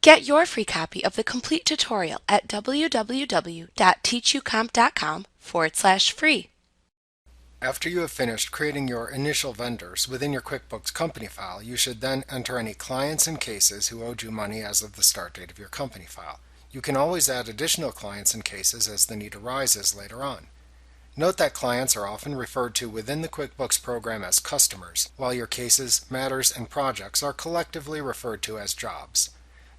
Get your free copy of the complete tutorial at www.teachucomp.com/free. After you have finished creating your initial vendors within your QuickBooks company file, you should then enter any clients and cases who owed you money as of the start date of your company file. You can always add additional clients and cases as the need arises later on. Note that clients are often referred to within the QuickBooks program as customers, while your cases, matters, and projects are collectively referred to as jobs.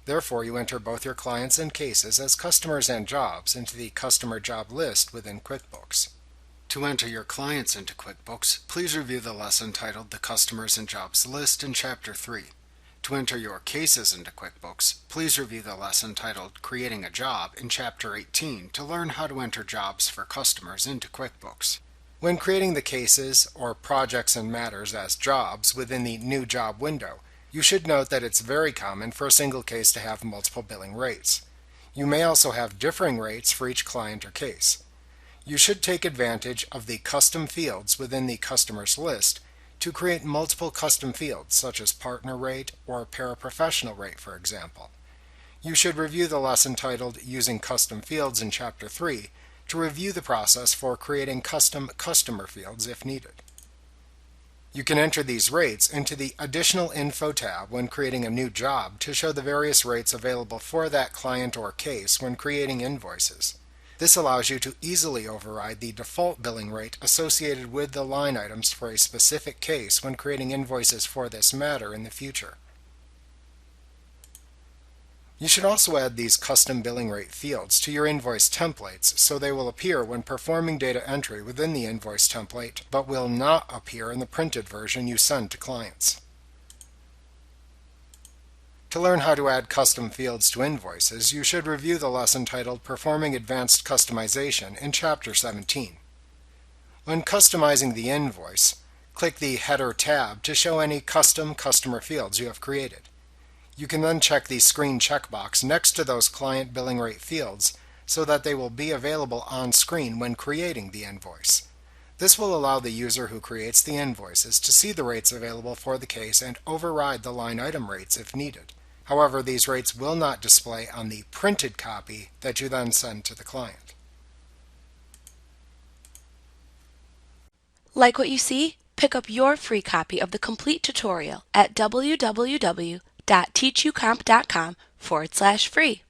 Therefore, you enter both your clients and cases as customers and jobs into the customer job list within QuickBooks. To enter your clients into QuickBooks, please review the lesson titled The Customers and Jobs List in Chapter 3. To enter your cases into QuickBooks, please review the lesson titled Creating a Job in Chapter 18 to learn how to enter jobs for customers into QuickBooks. When creating the cases or projects and matters as jobs within the New Job window, you should note that it's very common for a single case to have multiple billing rates. You may also have differing rates for each client or case. You should take advantage of the custom fields within the customers list to create multiple custom fields such as partner rate or paraprofessional rate, for example. You should review the lesson titled Using Custom Fields in Chapter 3 to review the process for creating custom customer fields if needed. You can enter these rates into the Additional Info tab when creating a new job to show the various rates available for that client or case when creating invoices. This allows you to easily override the default billing rate associated with the line items for a specific case when creating invoices for this matter in the future. You should also add these custom billing rate fields to your invoice templates so they will appear when performing data entry within the invoice template, but will not appear in the printed version you send to clients. To learn how to add custom fields to invoices, you should review the lesson titled Performing Advanced Customization in Chapter 17. When customizing the invoice, click the Header tab to show any custom customer fields you have created. You can then check the screen checkbox next to those client billing rate fields so that they will be available on screen when creating the invoice. This will allow the user who creates the invoices to see the rates available for the case and override the line item rates if needed. However, these rates will not display on the printed copy that you then send to the client. Like what you see? Pick up your free copy of the complete tutorial at www.teachucomp.com/free.